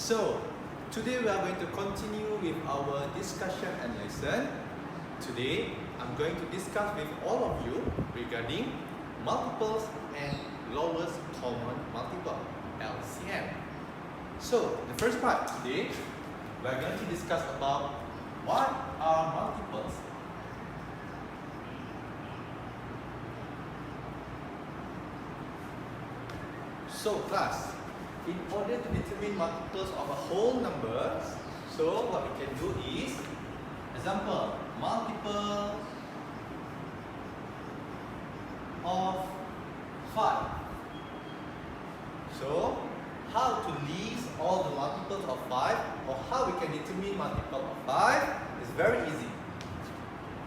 So, today we are going to continue with our discussion and lesson. Today, I'm going to discuss with all of you regarding multiples and lowest common multiple, LCM. So, the first part today, we are going to discuss about what are multiples. So, class, in order to determine multiples of a whole number, so what we can do is, example, multiple of 5. So, how to list all the multiples of 5, or how we can determine multiple of 5 is very easy.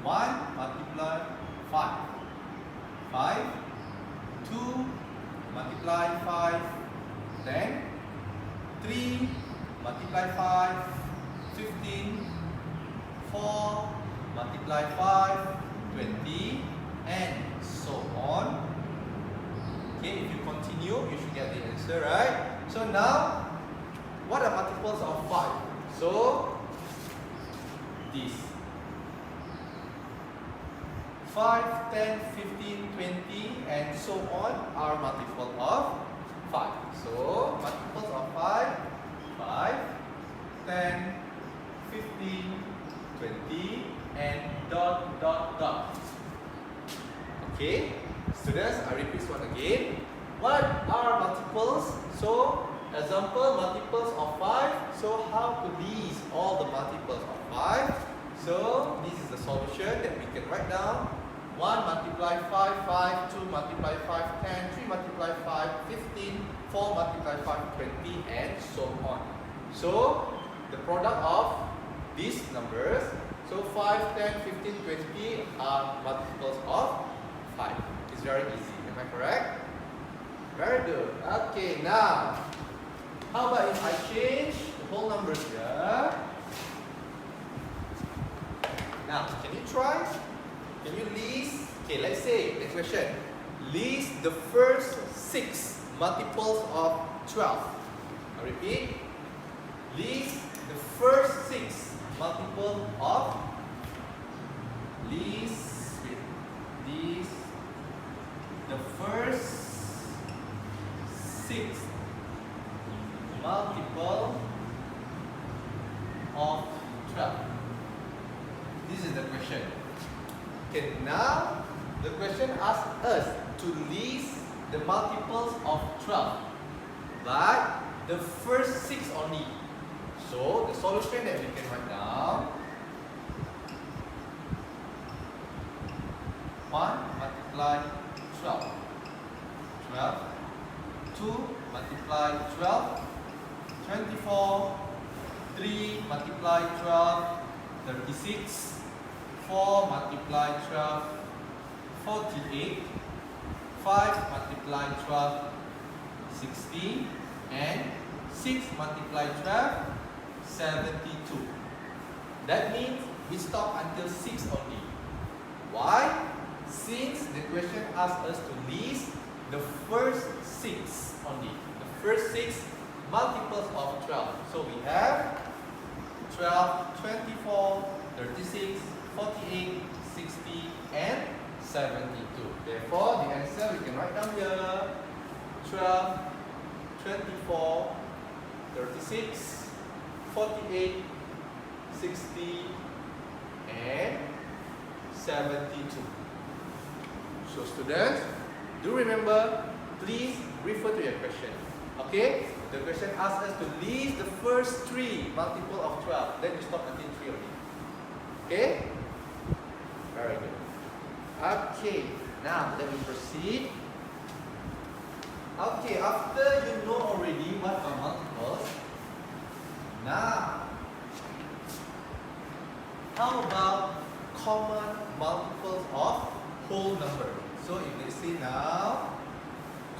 1 multiply 5. 5. 2 multiply 5. Then 3 multiply 5, 15, 4 multiply 5, 20, and so on. Okay, if you continue, you should get the answer, right? So now, what are multiples of 5? So, this. 5, 10, 15, 20, and so on are multiples of 5. So, multiples of 5, 5, 10, 15, 20, and dot. Okay, students, I repeat one again. What are multiples? So, example, multiples of 5. So, how to list all the multiples of 5? So, this is the solution that we can write down. 1 multiply 5, 5, 2 multiply 5, 10, 3 multiply 5, 15, 4 multiply 5, 20, and so on. So, the product of these numbers, so 5, 10, 15, 20 are multiples of 5. It's very easy, am I correct? Very good. Okay, now, how about if I change the whole numbers here? Now, can you try? Can you list, okay, let's say, next question. List the first 6 multiples of 12. I repeat. List the first 6 multiples of, list the first 6 multiple of 12. This is the question. Okay, now the question asks us to list the multiples of 12, but the first 6 only. So the solution that we can write down: 1 multiply 12, 12, 2 multiply 12, 24, 3 multiply 12, 36, 4 multiply 12, 48, 5 multiply 12, 60, and 6 multiply 12, 72. That means we stop until 6 only. Why? Since the question asks us to list the first 6 only. The first 6 multiples of 12. So we have 12, 24, 36, 48, 60, and 72. Therefore, the answer we can write down here: 12, 24, 36, 48, 60, and 72. So, students, do remember, please refer to your question. Okay? The question asks us to list the first 3 multiple of 12. Then you stop until 3 only. Okay? Very good. Okay, now let me proceed. Okay, after you know already what are multiples, now, how about common multiples of whole number? So if they say now,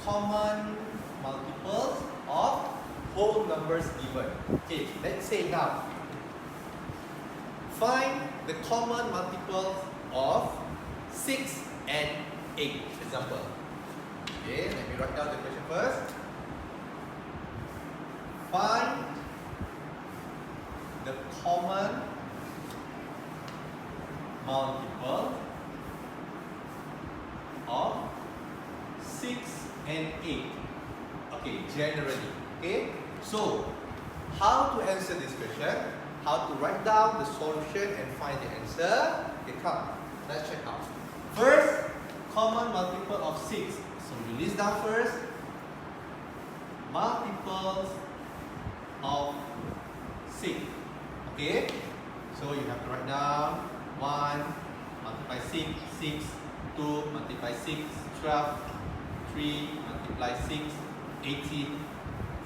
common multiples of whole numbers given. Okay, let's say now, find the common multiples of 6 and 8. Example. Okay, let me write down the question first. Find the common multiple of 6 and 8. Okay, generally. Okay, so how to answer this question? How to write down the solution and find the answer? Okay, come. Let's check out. First, common multiple of 6. So we list down first multiples of 6. Okay, so you have to write down 1 multiply 6, 6, 2 multiply 6, 12, 3 multiply 6, 18,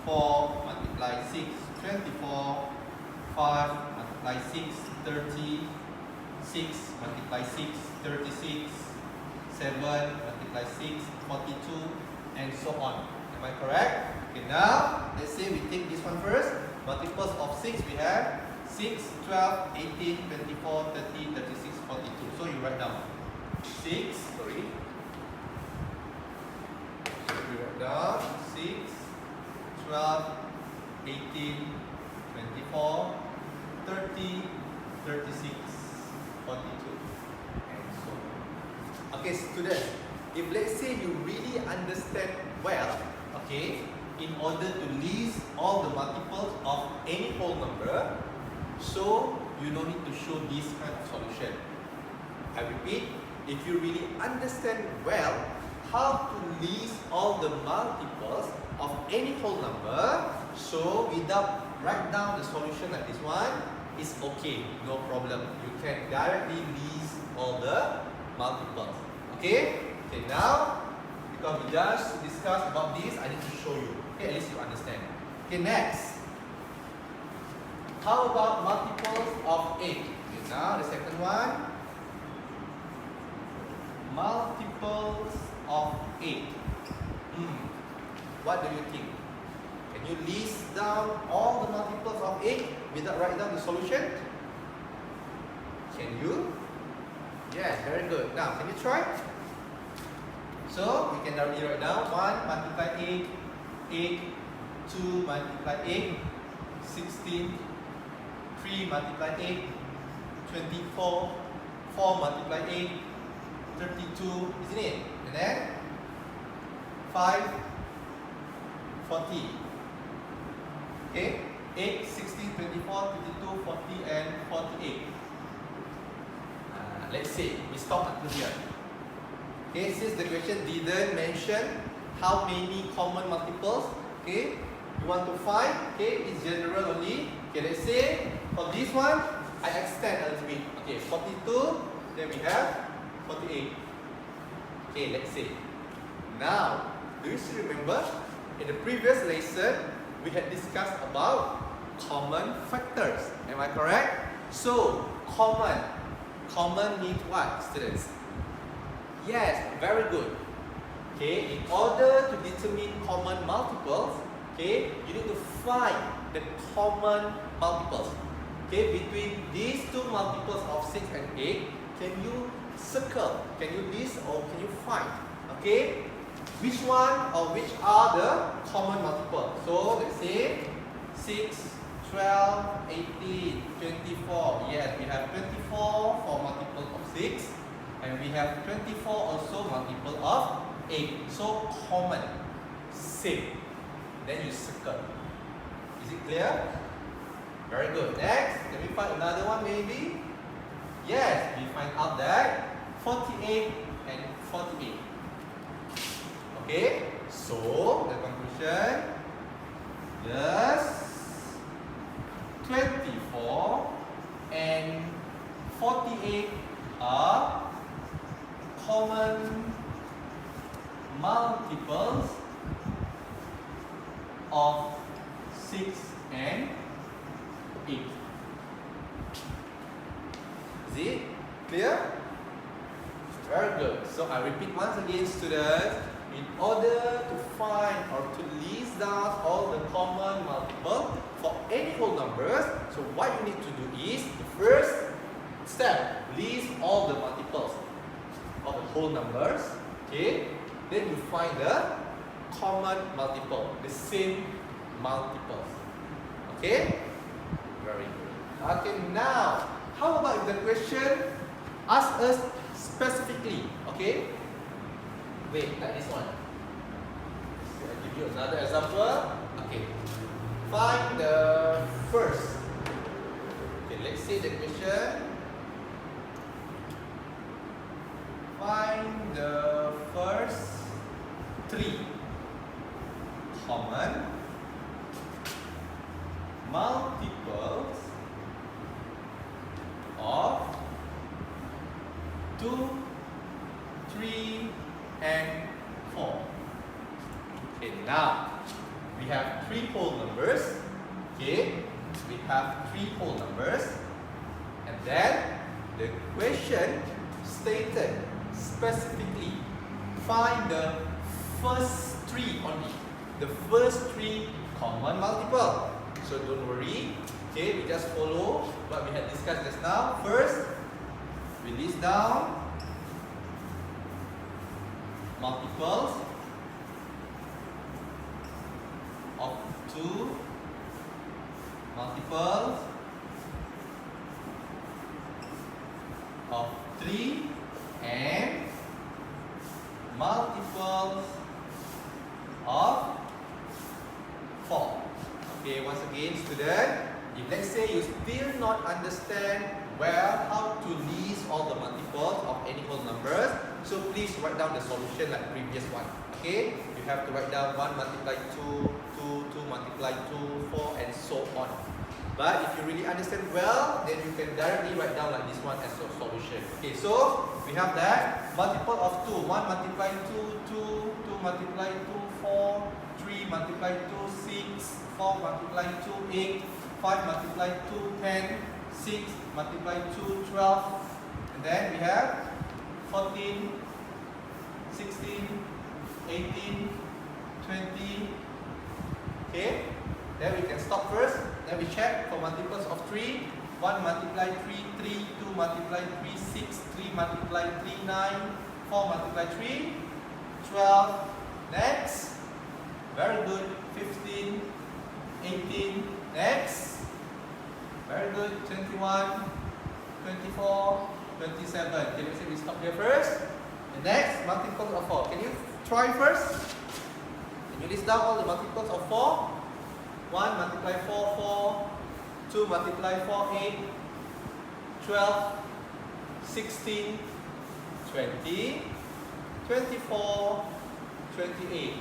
4 multiply 6, 24, 5 multiply 6, 30, 6 multiply 6, 36, 7 multiply 6, 42, and so on. Am I correct? Okay, now let's say we take this one first. Multiples of 6 we have 6, 12, 18, 24, 30, 36, 42. So you write down 6, sorry. So we write down 6, 12, 18, 24, 30, 36, 42, and so on. Okay, students, if let's say you really understand well, okay, in order to list all the multiples of any whole number, so you don't need to show this kind of solution. I repeat, if you really understand well how to list all the multiples of any whole number, so without write down the solution like this one, it's okay, no problem. You can directly list all the multiples. Okay? Okay, now because we just discussed about this, I need to show you. Okay, at least you understand. Okay, next. How about multiples of 8? Okay, now the second one. Multiples of 8. What do you think? Can you list down all the multiples of 8 without writing down the solution? Can you? Yes, very good. Now, can you try? So, we can directly write down 1 multiply 8, 8, 2 multiply 8, 16, 3 multiply 8, 24, 4 multiply 8, 32, isn't it? And then 5, 40. Okay, 8, 16, 24, 22, 40, and 48. Let's say we stop until here. Okay, since the question didn't mention how many common multiples, okay, you want to find, okay, it's general only. Okay, let's say for this one, I extend a little bit. Okay, 42, then we have 48. Okay, let's say. Now, do you still remember? In the previous lesson, we had discussed about common factors. Am I correct? So, common. Common means what, students? Yes, very good. Okay, in order to determine common multiples, okay, you need to find the common multiples. Okay, between these two multiples of 6 and 8, can you circle? Can you list or can you find? Okay, which one or which are the common multiples? So let's say 6, 12, 18, 24. Yes, we have 24 for multiple of 6. And we have 24 also multiple of 8. So common. Same. Then you circle. Is it clear? Very good. Next, can we find another one maybe? Yes, we find out that 48 and 48. Okay, so the conclusion, yes, 24 and 48 are common multiples of 6 and 8. Is it clear? Very good. So I repeat once again, students, in order to find or to list down all the common multiple for any whole numbers, so what you need to do is, the first step, list all the multiples of the whole numbers, okay? Then you find the common multiple, the same multiples, okay? Very good. Okay, now, how about if the question asks us specifically, okay? Wait, like this one. So I'll give you another example. Okay, find the first. Okay, let's say the question. Find the first 3 common multiples of 2, 3, and 4. Okay, now we have 3 whole numbers. Okay, we have 3 whole numbers, and then the question stated specifically find the first 3 only, the first 3 common multiple. So don't worry, okay, we just follow what we had discussed just now. First, we list down multiples of 2, multiples of 3, and multiples of 4. Okay, once again, student, if let's say you still not understand well how to list all the multiples of any whole numbers, so please write down the solution like previous one. Okay, you have to write down 1 multiply 2, 2 multiply 2, 4, and so on. But if you really understand well, then you can directly write down like this one as a solution. Okay, so we have that multiple of 2, 1 multiply 2, 2, 2 multiply 2, 4, 3 multiply 2, 6, 4 multiply 2, 8, 5 multiply 2, 10, 6 multiply 2, 12, and then we have 14, 16, 18, 20. Okay, then we can stop first. Then we check for multiples of 3. 1 multiply 3, 3, 2 multiply 3, 6, 3 multiply 3, 9, 4 multiply 3, 12. Next. Very good. 15, 18. Next. Very good. 21, 24, 27. Okay, let's say we stop here first. The next, multiples of 4. Can you try first? Can you list down all the multiples of 4? 1 multiply 4, 4. 2 multiply 4, 8. 12, 16, 20, 24, 28,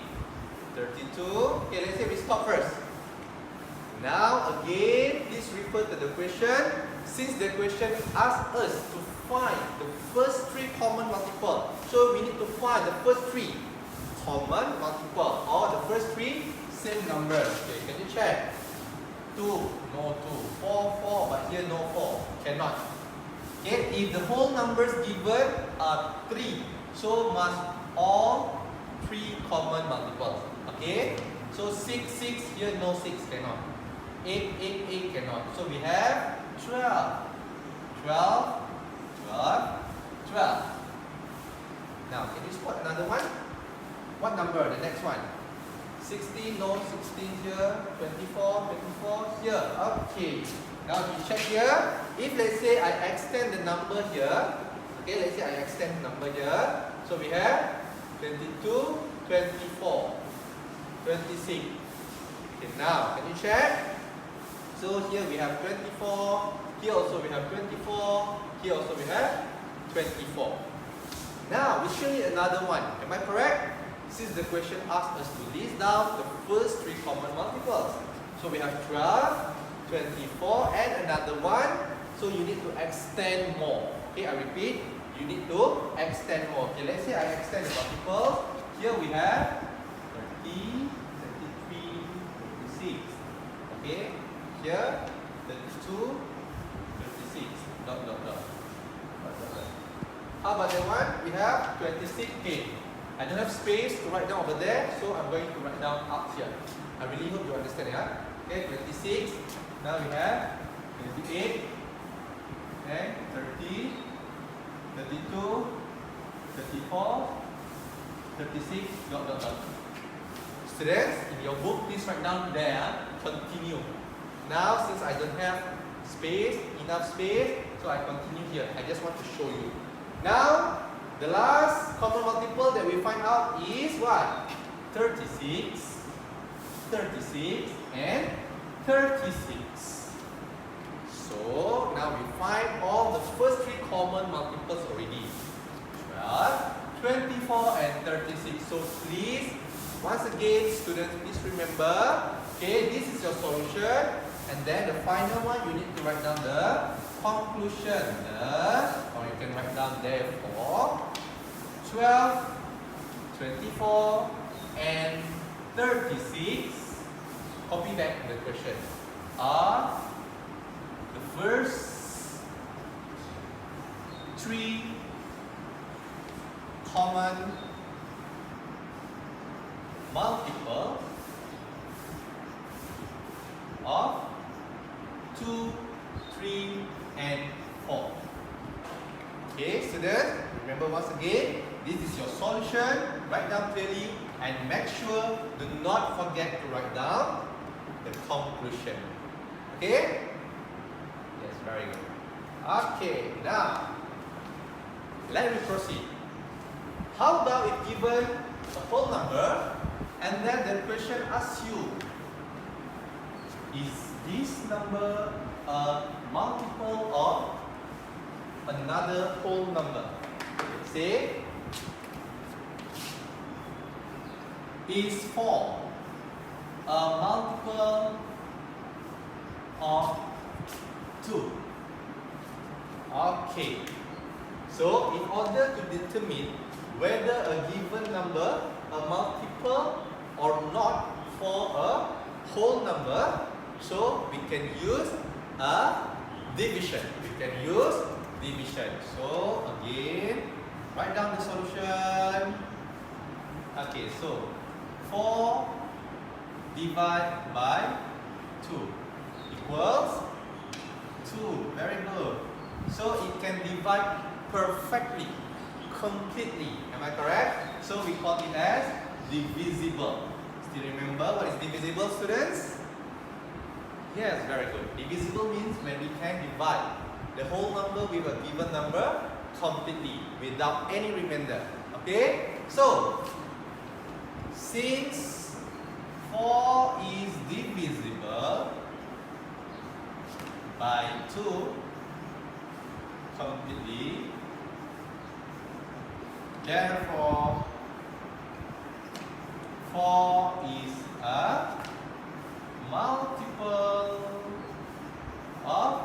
32. Okay, let's say we stop first. Now again, please refer to the question. Since the question asks us to find the first 3 common multiple, so we need to find the first 3 common multiple or the first 3 same numbers. Okay, can you check? 2, no 2. 4, 4, but here no 4. Cannot. Okay, if the whole numbers given are 3, so must all 3 common multiples. Okay, so 6, 6, here no 6, cannot. 8, 8, 8, cannot. So we have 12. 12, 12, 12. Now, can you spot another one? What number? The next one. 16, no 16 here. 24, 24 here. Okay. Now if you check here, if let's say I extend the number here, okay, let's say I extend the number here. So we have 22, 24, 26. Okay, now can you check? So here we have 24, here also we have 24, here also we have 24. Now we still need another one. Am I correct? Since the question asks us to list down the first 3 common multiples. So we have 12, 24, and another one. So you need to extend more. Okay, I repeat, you need to extend more. Okay, let's say I extend the multiples. Here we have 30, 33, 36. Okay, here 32, 36. Dot, dot, dot. How about that one? We have 26K. I don't have space to write down over there, so I'm going to write down up here. I really hope you understand, yeah? Okay, 26. Now we have 28, and 30, 32, 34, 36, dot, dot, dot. Students, in your book, please write down there, continue. Now, since I don't have space, enough space. So I continue here. I just want to show you. Now, the last common multiple that we find out is what? 36, 36, and 36. So now we find all the first three common multiples already. 12, 24, and 36. So please, once again, students, please remember, okay, this is your solution. And then the final one, you need to write down the conclusion. Or you can write down therefore 12, 24, and 36. Copy back the question. Are the first three common multiples of 2, 3, and 4. Okay, students, remember once again, this is your solution. Write down clearly and make sure do not forget to write down the conclusion. Okay? Yes, very good. Okay, now let me proceed. How about if given a whole number and then the question asks you, is this number a multiple of another whole number? Say, is 4 a multiple of 2? Okay. So, in order to determine whether a given number a multiple or not for a whole number, so we can use a division. We can use division. So again, write down the solution. Okay, so 4 divided by 2 equals 2. Very good. So it can divide perfectly, completely. Am I correct? So we call it as divisible. Still remember what is divisible, students? Yes, very good. Divisible means when we can divide the whole number with a given number completely without any remainder. Okay? So, since 4 is divisible by 2 completely, therefore 4 is a multiple of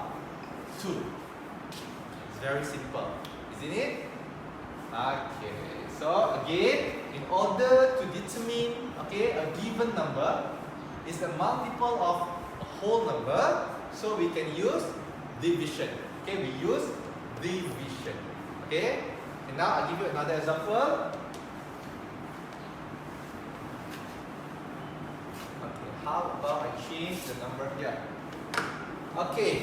2. It's very simple, isn't it? Okay, so again, in order to determine, okay, a given number is a multiple of a whole number, so we can use division. Okay, we use division. Okay, and now I'll give you another example. How about I change the number here? Okay,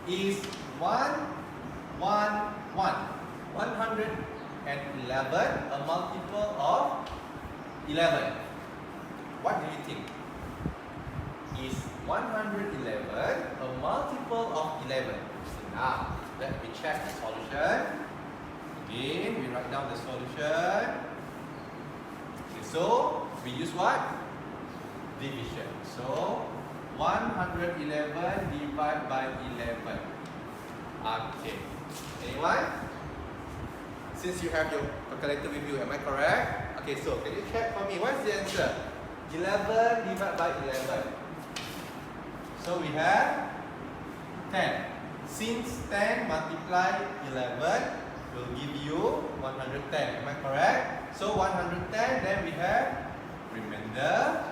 is 111 a multiple of 11? What do you think? Is 111 a multiple of 11? Now, let me check the solution. Again, we write down the solution. Okay, so we use what? Division. So 111 divided by 11. Okay. Anyone? Since you have your calculator with you, am I correct? Okay, so can you check for me? What's the answer? 11 divided by 11. So we have 10. Since 10 multiply 11 will give you 110. Am I correct? So 110, then we have remainder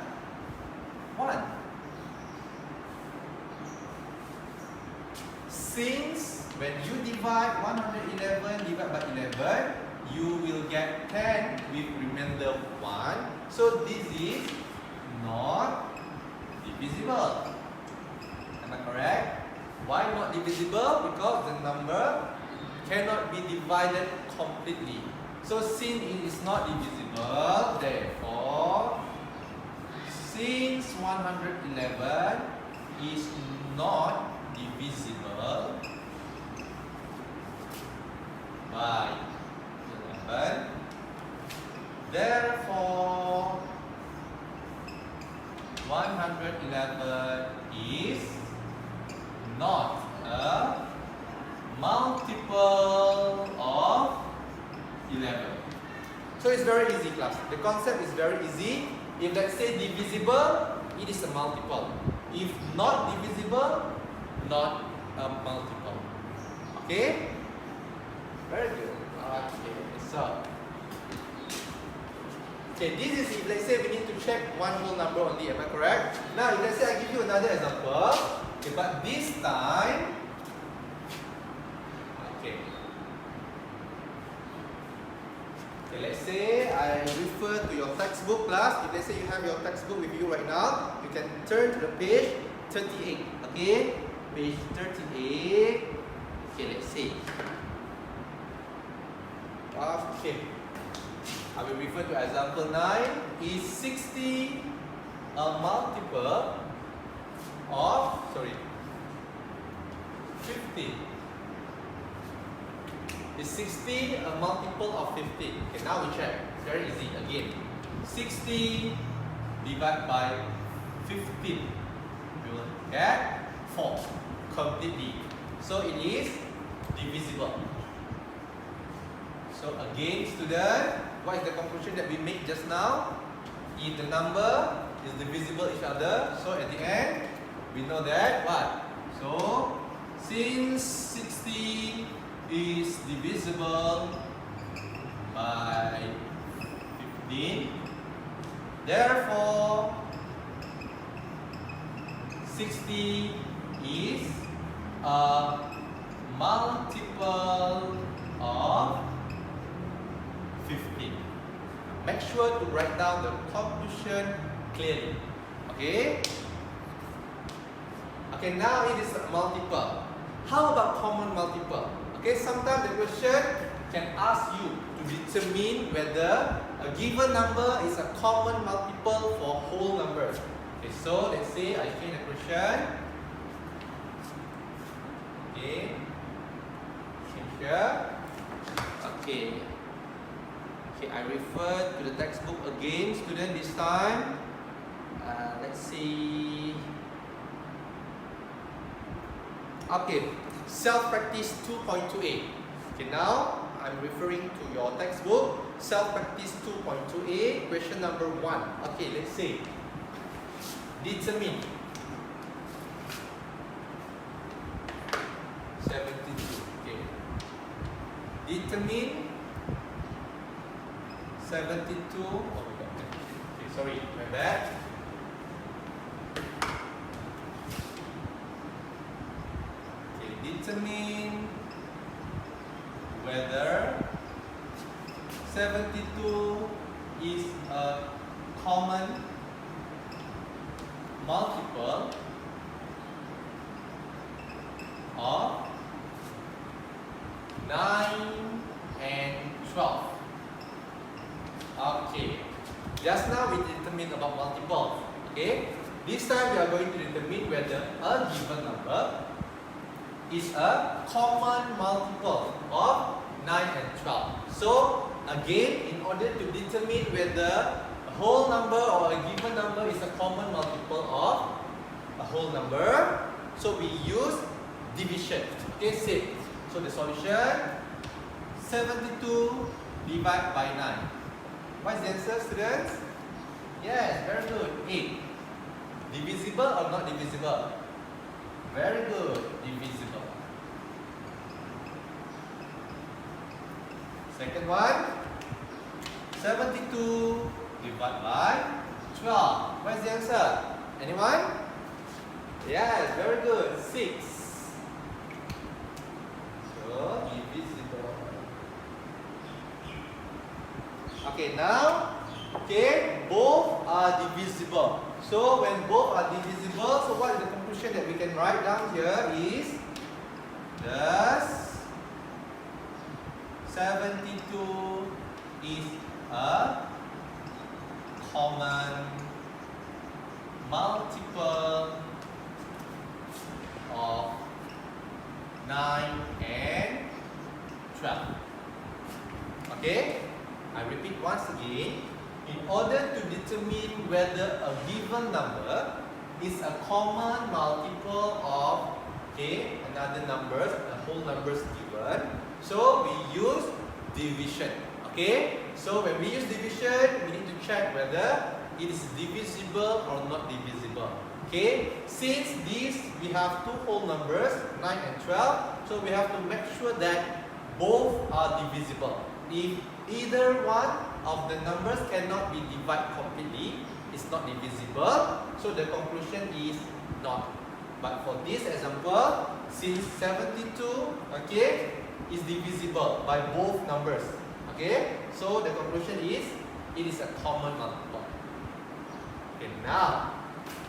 1. Since when you divide 111 divided by 11, you will get 10 with remainder 1. So this is not divisible. Am I correct? Why not divisible? Because the number cannot be divided completely. So since it is not divisible, therefore, since 111 is not divisible by 11. Therefore, 111 is not a multiple of 11. So it's very easy, class. The concept is very easy. If let's say divisible, it is a multiple. If not divisible, not a multiple. Okay? Very good. Okay, so this is if let's say we need to check one whole number only, am I correct? Now if let's say I give you another example, okay, but this time, okay, let's say I refer to your textbook, class. If let's say you have your textbook with you right now, you can turn to the page 38, okay? Page 38, okay, let's see. Okay, I will refer to example 9. Is 60 a multiple of, 50? Is 60 a multiple of 50? Okay, now we check. It's very easy again. 60 divided by 15. We will get 4 completely. So it is divisible. So again, student, what is the conclusion that we made just now? If the number is divisible each other, so at the end, we know that what? So, since 60 is divisible by 15, therefore, 60 is a multiple of 15. Make sure to write down the conclusion clearly. Okay? Okay, now it is a multiple. How about common multiple? Okay, sometimes the question can ask you to determine whether a given number is a common multiple for whole numbers. Okay, so let's say I change the question. Okay, change here. Okay. Okay, I refer to the textbook again, student, this time. Let's see. Okay, self-practice 2.2a. Okay, now I'm referring to your textbook, self-practice 2.2a, question number 1. Okay, let's see. Determine 72. Okay. Determine 72. Oh, okay, sorry, my bad. Okay, determine whether 72 is a common multiple of 9 and 12. Okay, just now we determined about multiples. Okay, this time we are going to determine whether a given number is a common multiple of 9 and 12. So again, in order to determine whether a whole number or a given number is a common multiple of a whole number, so we use division. Okay, same. So the solution, 72 divided by 9. What is the answer, students? Yes, very good. 8. Divisible or not divisible? Very good. Divisible. Second one, 72 divided by 12. What is the answer? Anyone? Yes, very good. 6. So, divisible. Okay, now, okay, both are divisible. So, when both are divisible, so what is the conclusion that we can write down here is, thus, 72 is a common multiple of 9, and 12. Okay? I repeat once again. In order to determine whether a given number is a common multiple of another numbers, the whole numbers given, so we use division. Okay? So when we use division, we need to check whether it is divisible or not divisible. Okay? Since these we have two whole numbers, 9 and 12, so we have to make sure that both are divisible. If either one of the numbers cannot be divided completely, it's not divisible, so the conclusion is not. But for this example, since 72, is divisible by both numbers. Okay, so the conclusion is it is a common multiple. Okay, now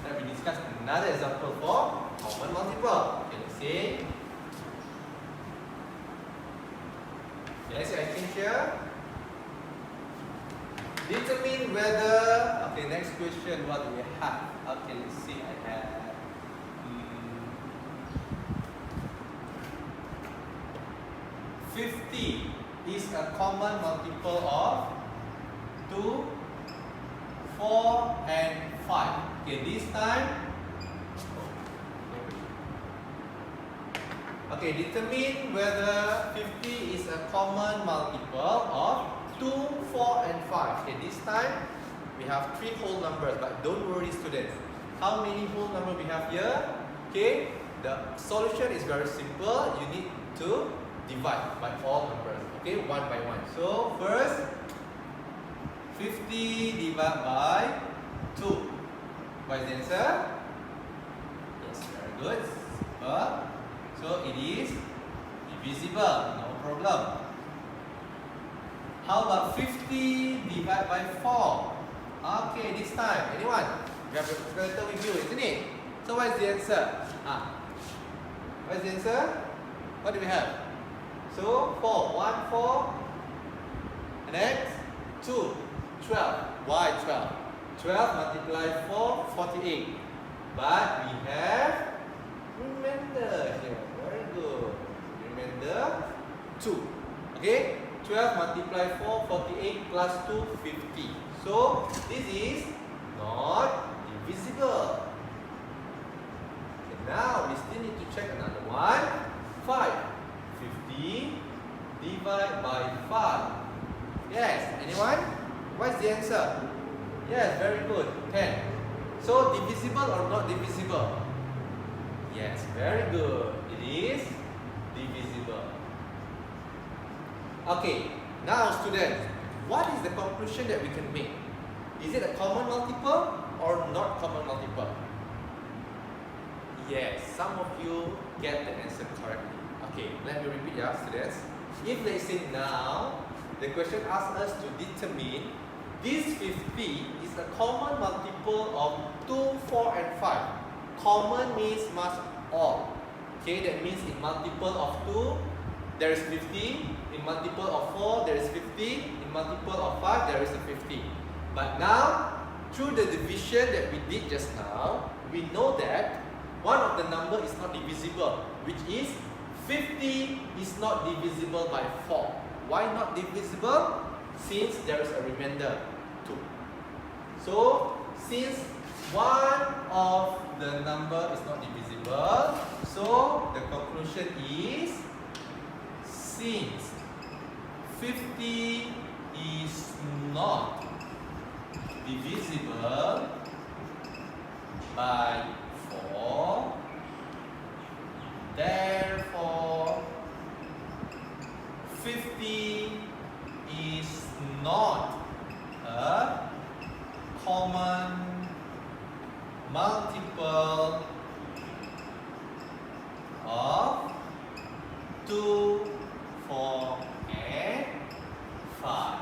let me discuss another example for common multiple. Okay, let's see. Yes, I think here. Determine whether. Okay, next question. What do we have? Okay, let's see. I have. 50 is a common multiple of 2, 4, and 5. Okay, this time. Okay, determine whether 50 is a common multiple of 2, 4, and 5. Okay, this time we have 3 whole numbers, but don't worry, students. How many whole numbers we have here? Okay, the solution is very simple. You need to divide by all numbers. Okay, one by one. So first, 50 divided by 2. What is the answer? Yes, very good. So it is divisible, no problem. How about 50 divided by 4? Okay, this time, anyone? You have your calculator with you, isn't it? So what is the answer? What is the answer? What do we have? So 4, 1, 4, and then 2, 12. Why 12? 12 multiplied 4, 48. But we have remainder here. Very good. Remainder 2. Okay? 12 multiplied 4, 48 plus 2, 50. So this is not divisible. Okay, now we still need to check another one. 5. 50 divided by 5. Yes, anyone? What's the answer? Yes, very good. 10. So divisible or not divisible? Yes, very good. It is divisible. Okay, now students, what is the conclusion that we can make? Is it a common multiple or not common multiple? Yes, some of you get the answer correctly. Okay, let me repeat, students. If they say now, the question asks us to determine this 50 is a common multiple of 2, 4, and 5. Common means must all. Okay, that means in multiple of 2, there is 50. In multiple of 4, there is 50. In multiple of 5, there is a 50. But now, through the division that we did just now, we know that one of the number is not divisible, which is 50 is not divisible by 4. Why not divisible? Since there is a remainder 2. So, since one of the number is not divisible, so the conclusion is since 50 is not divisible by 4, therefore 50 is not a common multiple of 2, 4, and 5.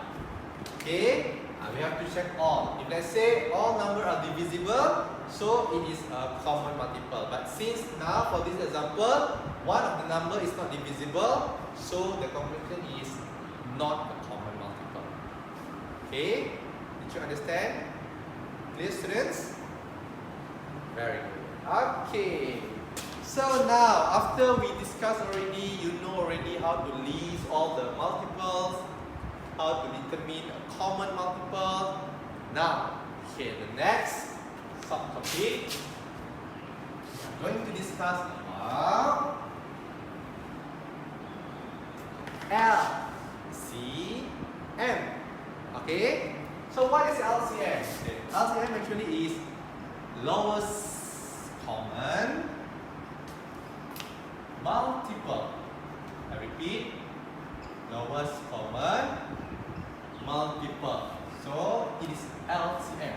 Okay, we have to check all. If let's say all numbers are divisible, so it is a common multiple. But since now for this example, one of the number is not divisible, so the conclusion is not a common multiple. Okay, did you understand? Clear, students? Very good. Okay, So now, after we discussed already, you know already how to list all the multiples, how to determine a common multiple. Now, here the next subtopic, we are going to discuss about LCM. Okay? So what is LCM? LCM actually is lowest common multiple. I repeat, lowest common multiple. So it is LCM.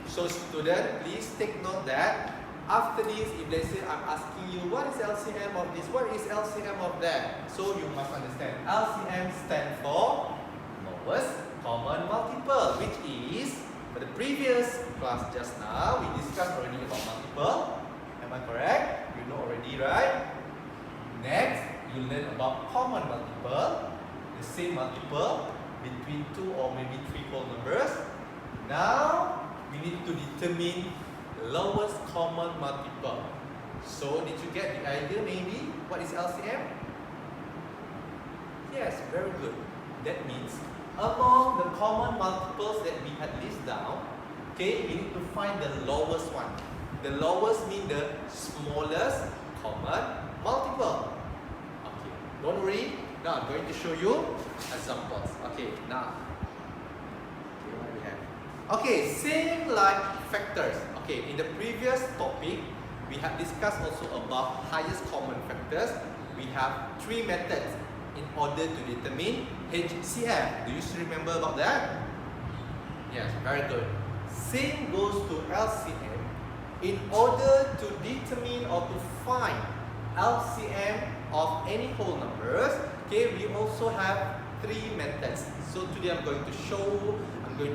So student, please take note that after this, if they say I'm asking you what is LCM of this, what is LCM of that, so you must understand LCM stands for lowest common multiple, which is for the previous class just now we discussed already about multiple. Am I correct? You know already, right? Next, you learn about common multiple, the same multiple between 2 or maybe 3 whole numbers. Now, we need to determine lowest common multiple. So, did you get the idea maybe? What is LCM? Yes, very good. That means, among the common multiples that we had listed down, okay, we need to find the lowest one. The lowest means the smallest common multiple. Okay, don't worry. Now I'm going to show you examples. Okay, now. Okay, what we have? Okay, same like factors. Okay, in the previous topic, we have discussed also about highest common factors. We have 3 methods in order to determine HCF. Do you still remember about that? Yes, very good. Same goes to LCM. In order to determine or to find LCM of any whole numbers, okay, we also have 3 methods. So today I'm going to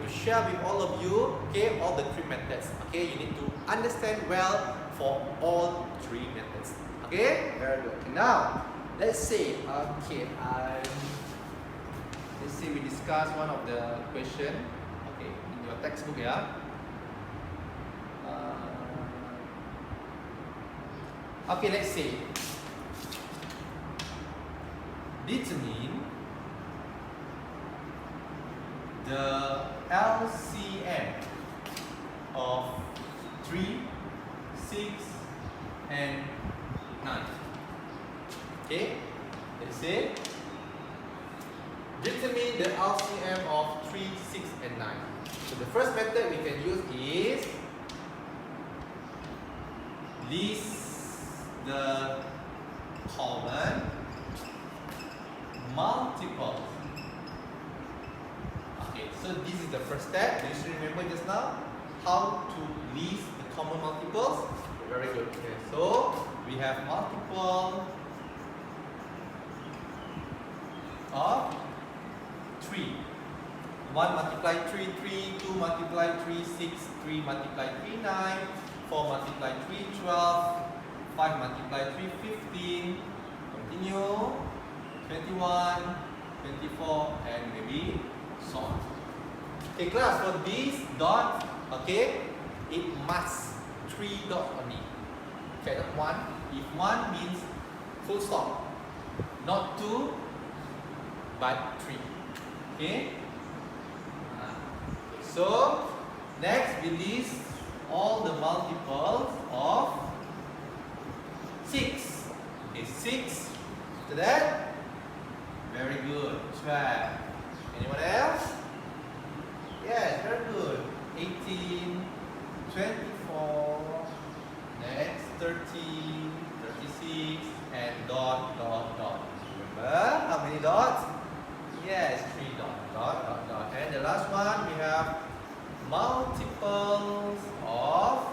share with all of you, okay, all the 3 methods. Okay, you need to understand well for all 3 methods. Okay, very good. Okay, now, let's say, let's say we discuss one of the question, okay, in your textbook, yeah. Okay, let's say, determine the LCM of 3, 6, and 9. Okay, let's say, determine the LCM of 3, 6, and 9. So the first method we can use is list the common multiples. Okay, so this is the first step. Do you still remember just now how to list the common multiples? Very good. Okay, so we have multiple of 3. 1 multiply 3, 3, 2 multiply 3, 6, 3 multiply 3, 9, 4 multiply 3, 12, 5 multiply 3, 15, continue, 21, 24, and maybe so on. Okay, class, for this dot, okay, it must 3 dot only. Okay, not 1. If 1 means full stop, not 2, but 3. Okay? So, next we list all the multiples of 6. Okay, 6. After that, very good. 12. Anyone else? Yes, very good. 18, 24, next 30, 36, and dot, dot, dot. Remember how many dots? Yes, 3 dots. Dot, dot, dot. And the last one, we have multiples of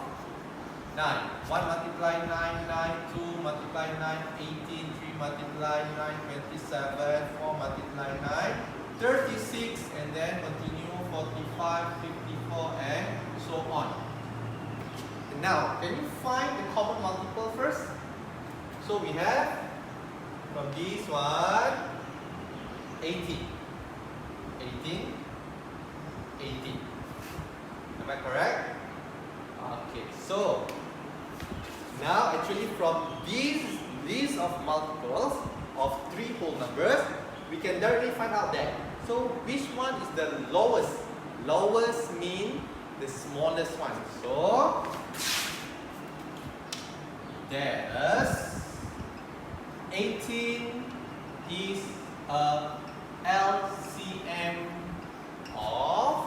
9. 1 multiply 9, 9, 2 multiply 9, 18, 3 multiply 9, 27, 4 multiply 9, 36, and then continue 45, 54, and so on. And now, can you find the common multiple first? So we have from this one 18. 18, 18. Am I correct? Okay, so now actually from this 3 whole numbers, we can directly find out that. So which one is the lowest? Lowest means the smallest one. So there's 18 is a LCM of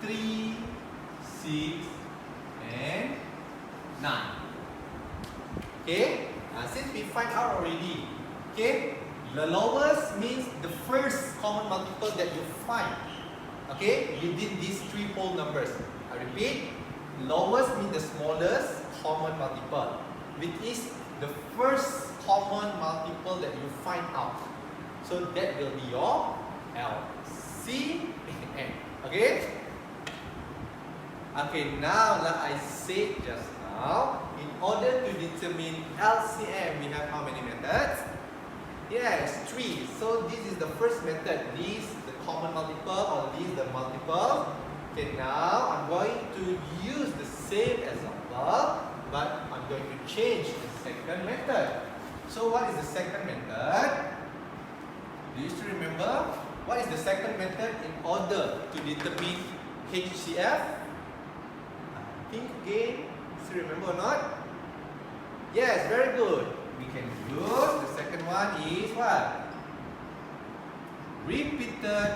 3, 6, and 9. Okay? Since we find out already, okay, the lowest means the first common multiple that you find, okay, within these 3 whole numbers. I repeat, lowest means the smallest common multiple, which is the first common multiple that you find out. So that will be your LCM. Okay? Okay, now like I said just now, in order to determine LCM, we have how many methods? Yes, 3. So this is the first method. This is the common multiple, or this is the multiple. Okay, now I'm going to use the same example, but I'm going to change the second method. So what is the second method? Do you still remember? What is the second method in order to determine HCF? Think again. Still remember or not? Yes, very good. We can use the second one is what? Repeated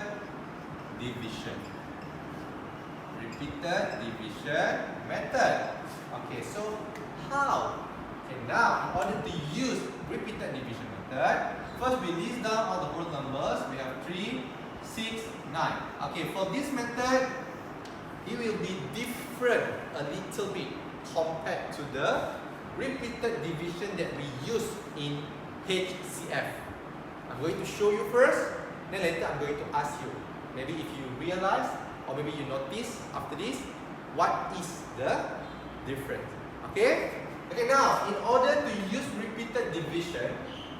division. Repeated division method. Okay, so how? Okay, now in order to use repeated division method, first we list down all the whole numbers. We have 3, 6, 9. Okay, for this method, it will be different a little bit compared to the repeated division that we use in HCF. I'm going to show you first, then later I'm going to ask you. Maybe if you realize, or maybe you notice after this, what is the difference? Okay? Okay, now in order to use repeated division,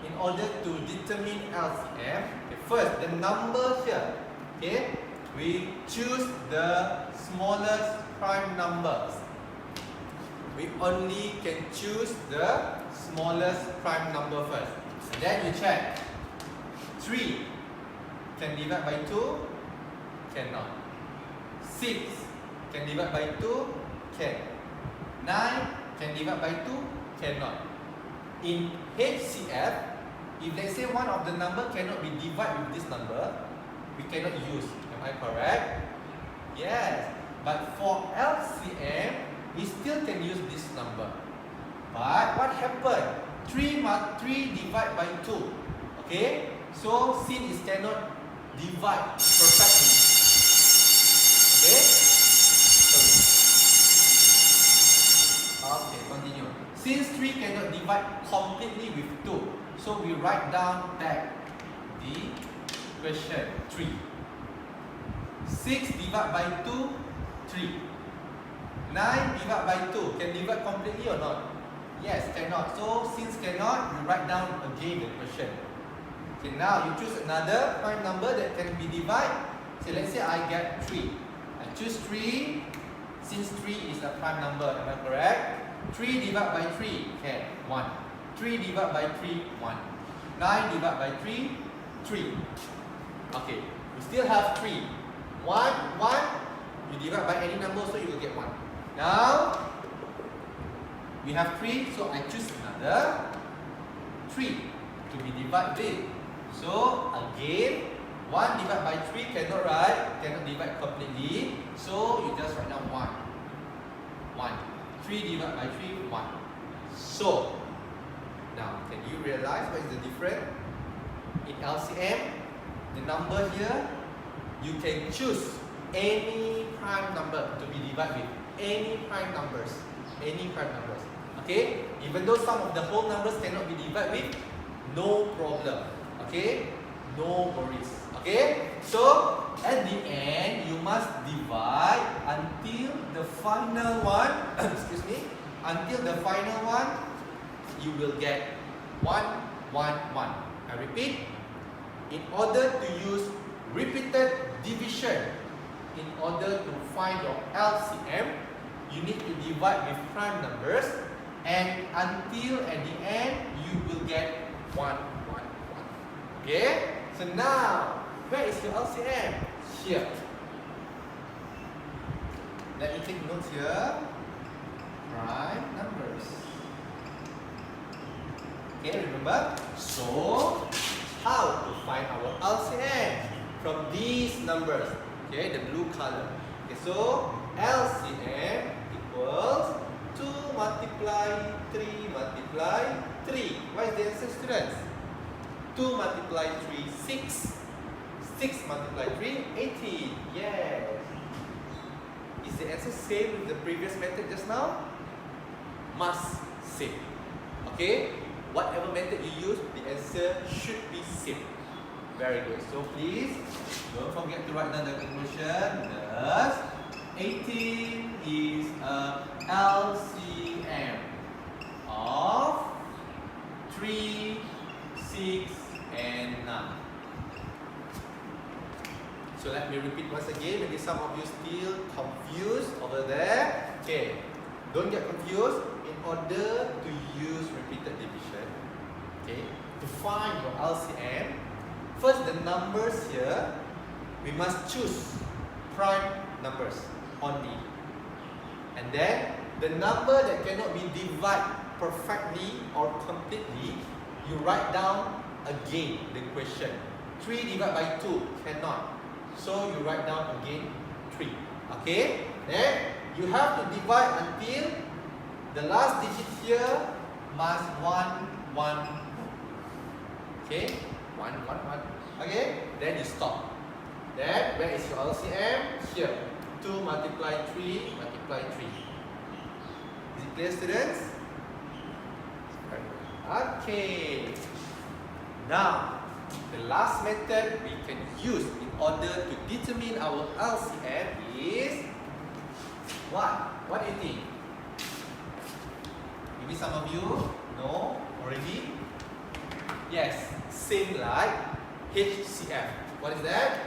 in order to determine LCM, okay, first the number here, okay, we choose the smallest prime numbers. We only can choose the smallest prime number first. And then you check. 3 can divide by 2? Cannot. 6 can divide by 2? Can. 9 can divide by 2? Cannot. In HCF, if let's say one of the number cannot be divided with this number, we cannot use. Am I correct? Yes. But for LCM, we still can use this number. But what happened? 3 divide by 2. Okay? So since it cannot divide perfectly. Okay? Okay, continue. Since 3 cannot divide completely with 2, so we write down back the question 3. 6 divide by 2, 3. 9 divide by 2, can divide completely or not? Yes, cannot. So since cannot, we write down again the question. Okay, now you choose another prime number that can be divided. So let's say I get 3. I choose 3, since 3 is a prime number, am I correct? 3 divided by 3, can, 1. 3 divided by 3, 1. 9 divided by 3, 3. Okay, we still have 3. 1, 1, you divide by any number, so you will get 1. Now, we have 3, so I choose another 3 to be divided with. So, again, 1 divided by 3 cannot divide completely. So, you just write down 1. 1. 3 divided by 3, 1. So, now, can you realize what is the difference? In LCM, the number here, you can choose any prime number to be divided with. Any prime numbers. Any prime numbers. Okay? Even though some of the whole numbers cannot be divided with, no problem. Okay? No worries. Okay? So, at the end, you must divide until the final one, excuse me, until the final one, you will get 1, 1, 1. I repeat, in order to use repeated division, in order to find your LCM, you need to divide with prime numbers, and until at the end, you will get 1, 1, 1. Okay? So now, where is your LCM? Here. Let me take notes here. Prime numbers. Okay, remember? So, how to find our LCM from these numbers? Okay, the blue color. Okay, so LCM equals 2 multiply 3 multiply 3. What is the answer, students? 2 multiply 3, 6. 6 multiply 3, 18. Yes. Is the answer same with the previous method just now? Must same. Okay? Whatever method you use, the answer should be same. Very good. So please, don't forget to write down the conclusion. Thus, 18 is a LCM of 3, 6, and 9. So let me repeat once again, maybe some of you still confused over there. Okay, don't get confused. In order to use repeated division, okay, to find your LCM, first the numbers here, we must choose prime numbers only. And then the number that cannot be divided perfectly or completely, you write down again the question. 3 divided by 2 cannot. So you write down again 3. Okay? Then you have to divide until the last digit here must 1, 1. Okay? 1, 1, 1. Okay? Then you stop. Then where is your LCM? Here. 2 multiply 3 multiply 3. Is it clear, students? Okay. Now, the last method we can use in order to determine our LCM is what? What do you think? Maybe some of you know already. Yes, same like HCF. What is that?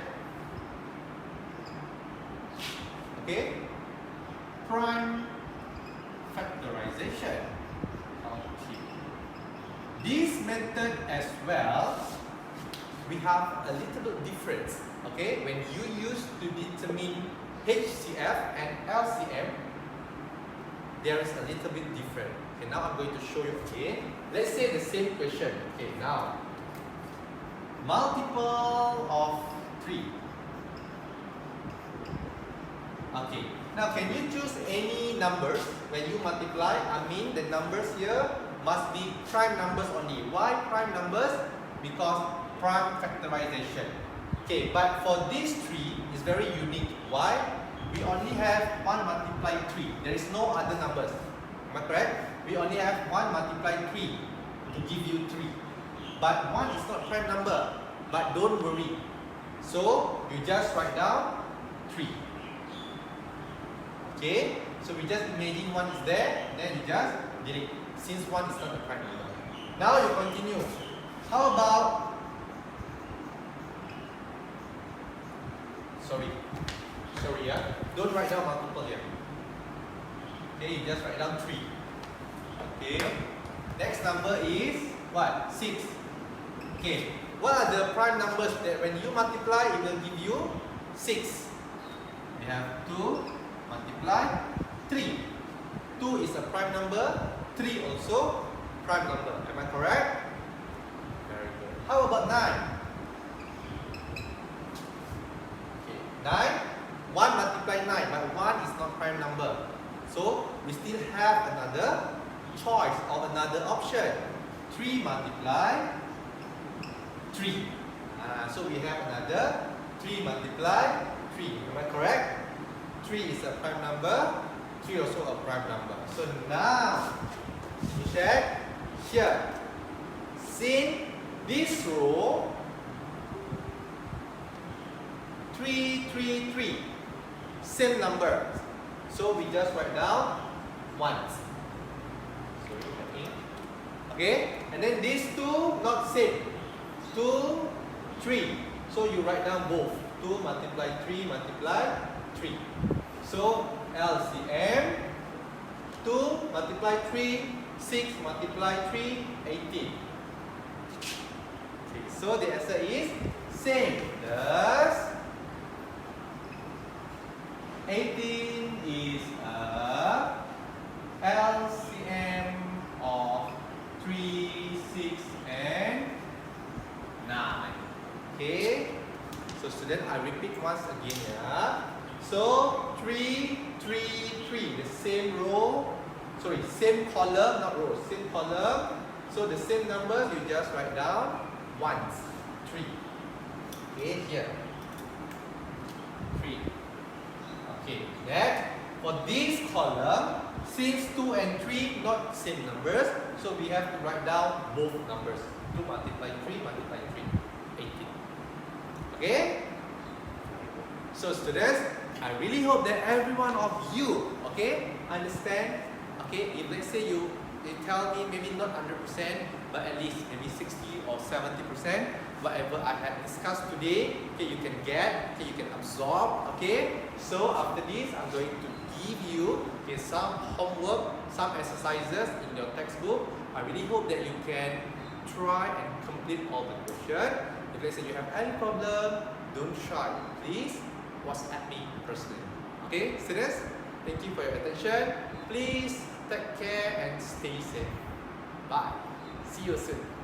Okay, prime factorization. Okay. This method as well, we have a little bit difference. Okay, when you use to determine HCF and LCM, there is a little bit different. Okay, now I'm going to show you again. Let's say the same question. Okay, now multiple of 3. Okay, now can you choose any numbers when you multiply? I mean the numbers here must be prime numbers only. Why prime numbers? Because prime factorization. Okay, but for these 3 is very unique. Why? We only have 1 multiply 3. There is no other numbers. Am I correct? We only have 1 multiply 3 to give you 3. But 1 is not prime number. But don't worry. So you just write down 3. Okay? So we just imagine 1 is there, then you just delete. Since 1 is not a prime number. Now you continue. How about Sorry, yeah. Don't write down multiple here. Okay, you just write down 3. Okay. Next number is what? 6. Okay. What are the prime numbers that when you multiply it will give you 6? We have 2 multiply 3. 2 is a prime number. 3 also prime number. Am I correct? Very good. How about 9? 9, 1 multiply 9, but 1 is not prime number. So we still have another choice or another option. 3 multiply 3. So we have another 3 multiply 3. Am I correct? 3 is a prime number. 3 also a prime number. So now you check here. Since this row 3, 3, 3. Same number. So we just write down ones. Okay? And then these 2 not same. 2, 3. So you write down both. 2 multiply 3 multiply 3. So LCM 2 multiply 3, 6 multiply 3, 18. Okay, so the answer is same. Thus, 18 is a LCM of 3, 6, and 9. Okay. So student, I repeat once again, yeah. So 3, 3, 3, the same row, sorry, same column, not row, same column. So the same numbers, you just write down once, 3. Okay, here, 3. Okay, then for this column, since 2 and 3 not same numbers, so we have to write down both numbers. 2 multiply 3 multiply 3, 18. Okay? So students, I really hope that every one of you, okay, understand. Okay, if let's say you tell me maybe not 100%, but at least maybe 60 or 70%, whatever I had discussed today, okay, you can get, okay, you can absorb, okay. So after this, I'm going to give you, okay, some homework, some exercises in your textbook. I really hope that you can try and complete all the questions. If let's say you have any problem, don't shy. Please WhatsApp me personally. Okay, students, thank you for your attention. Please take care and stay safe. Bye. See you soon.